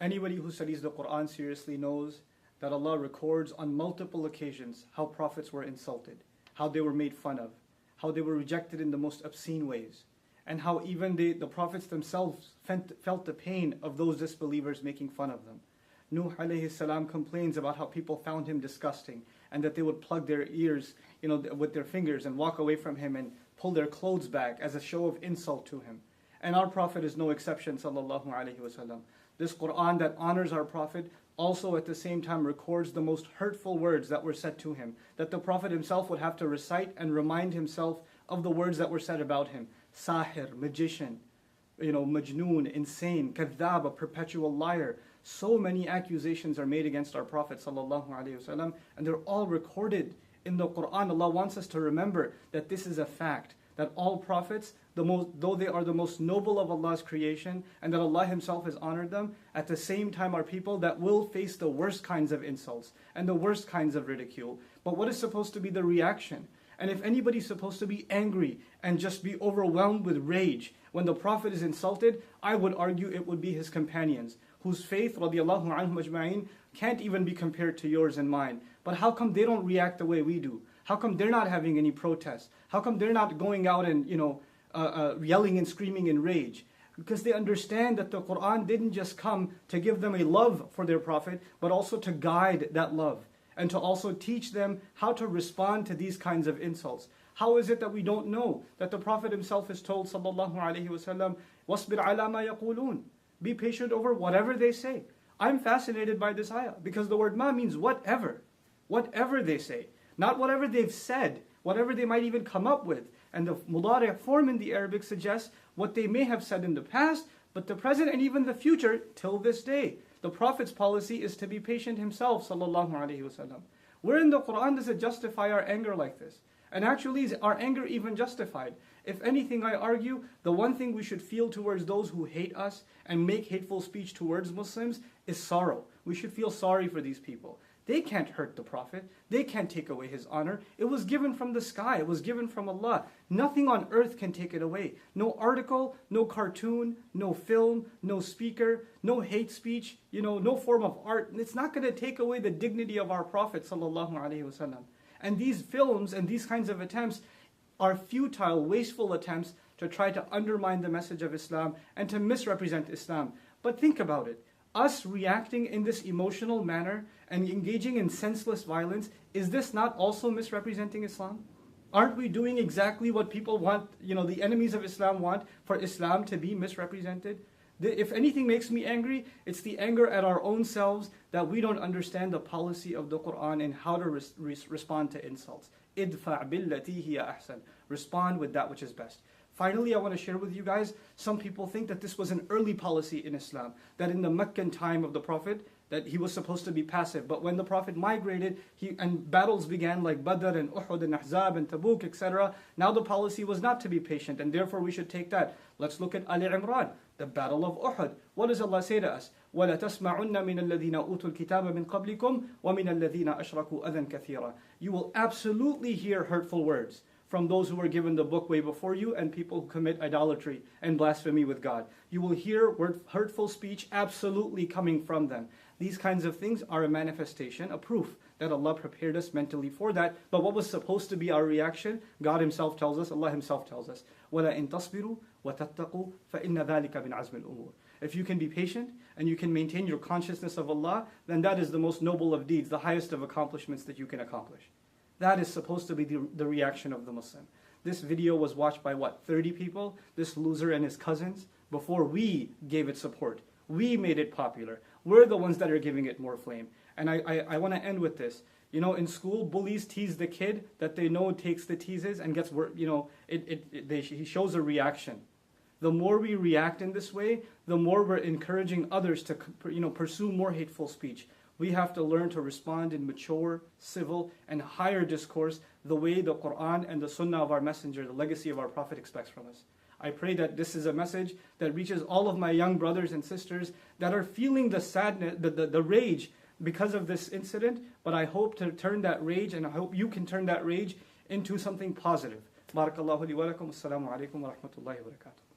Anybody who studies the Quran seriously knows that Allah records on multiple occasions how prophets were insulted, how they were made fun of, how they were rejected in the most obscene ways, and how even the prophets themselves felt the pain of those disbelievers making fun of them. Nuh alayhi salam complains about how people found him disgusting, and that they would plug their ears, with their fingers and walk away from him and pull their clothes back as a show of insult to him. And our Prophet is no exception, sallallahu alaihi wasallam. This Quran that honors our Prophet also at the same time records the most hurtful words that were said to him, that the Prophet himself would have to recite and remind himself of the words that were said about him. Sahir, magician, majnoon, insane, kadhab, a perpetual liar. So many accusations are made against our Prophet sallallahu alaihi wasallam, and they're all recorded in the Quran. Allah wants us to remember that this is a fact, that all prophets, though they are the most noble of Allah's creation, and that Allah Himself has honored them, at the same time are people that will face the worst kinds of insults and the worst kinds of ridicule. But what is supposed to be the reaction? And if anybody's supposed to be angry and just be overwhelmed with rage when the Prophet is insulted, I would argue it would be his companions, whose faith, radiallahu anhum ajma'in, can't even be compared to yours and mine. But how come they don't react the way we do? How come they're not having any protests? How come they're not going out and yelling and screaming in rage? Because they understand that the Quran didn't just come to give them a love for their Prophet, but also to guide that love, and to also teach them how to respond to these kinds of insults. How is it that we don't know that the Prophet himself is told, sallallahu alaihi wasallam, "Wasbir ala ma yaqulun." Be patient over whatever they say. I'm fascinated by this ayah because the word ma means whatever. Whatever they say. Not whatever they've said, whatever they might even come up with. And the mudari' form in the Arabic suggests what they may have said in the past, but the present and even the future till this day. The Prophet's policy is to be patient himself, sallallahu alaihi wasallam. Where in the Quran does it justify our anger like this? And actually, is our anger even justified? If anything, I argue, the one thing we should feel towards those who hate us and make hateful speech towards Muslims is sorrow. We should feel sorry for these people. They can't hurt the Prophet. They can't take away his honor. It was given from the sky. It was given from Allah. Nothing on earth can take it away. No article, no cartoon, no film, no speaker, no hate speech, no form of art. It's not going to take away the dignity of our Prophet sallallahu alaihi wasallam. And these films and these kinds of attempts are futile, wasteful attempts to try to undermine the message of Islam and to misrepresent Islam. But think about it. Us reacting in this emotional manner and engaging in senseless violence, is this not also misrepresenting Islam? Aren't we doing exactly what people want, the enemies of Islam want for Islam to be misrepresented? If anything makes me angry, it's the anger at our own selves that we don't understand the policy of the Quran and how to respond to insults. Idfa' billati hiya ahsan. Respond with that which is best. Finally, I want to share with you guys, some people think that this was an early policy in Islam, that in the Meccan time of the Prophet, that he was supposed to be passive. But when the Prophet migrated, and battles began like Badr and Uhud and Ahzab and Tabuk, etc., now the policy was not to be patient, and therefore we should take that. Let's look at Ali Imran, the battle of Uhud. What does Allah say to us? وَلَا تَسْمَعُنَّ مِنَ الَّذِينَ أُوتُوا الْكِتَابَ مِنْ قَبْلِكُمْ وَمِنَ الَّذِينَ أَشْرَكُوا أَذًى كَثِيرًا. You will absolutely hear hurtful words from those who were given the book way before you and people who commit idolatry and blasphemy with God. You will hear hurtful speech absolutely coming from them. These kinds of things are a manifestation, a proof that Allah prepared us mentally for that. But what was supposed to be our reaction? God Himself tells us, Allah Himself tells us, وَلَا إِن تَصْبِرُوا وَتَتَّقُوا فَإِنَّ ذَلِكَ مِنْ عَزْمِ الْأُمُورِ. If you can be patient and you can maintain your consciousness of Allah, then that is the most noble of deeds, the highest of accomplishments that you can accomplish. That is supposed to be the reaction of the Muslim. This video was watched by 30 people? This loser and his cousins? Before we gave it support. We made it popular. We're the ones that are giving it more flame. And I want to end with this. In school, bullies tease the kid that they know takes the teases and gets, he shows a reaction. The more we react in this way, the more we're encouraging others to, pursue more hateful speech. We have to learn to respond in mature, civil, and higher discourse the way the Quran and the Sunnah of our Messenger, the legacy of our Prophet, expects from us. I pray that this is a message that reaches all of my young brothers and sisters that are feeling the sadness, the rage because of this incident, but I hope to turn that rage, and I hope you can turn that rage into something positive. Barakallahu li wa lakum. Assalamu alaikum wa rahmatullahi wa barakatuh.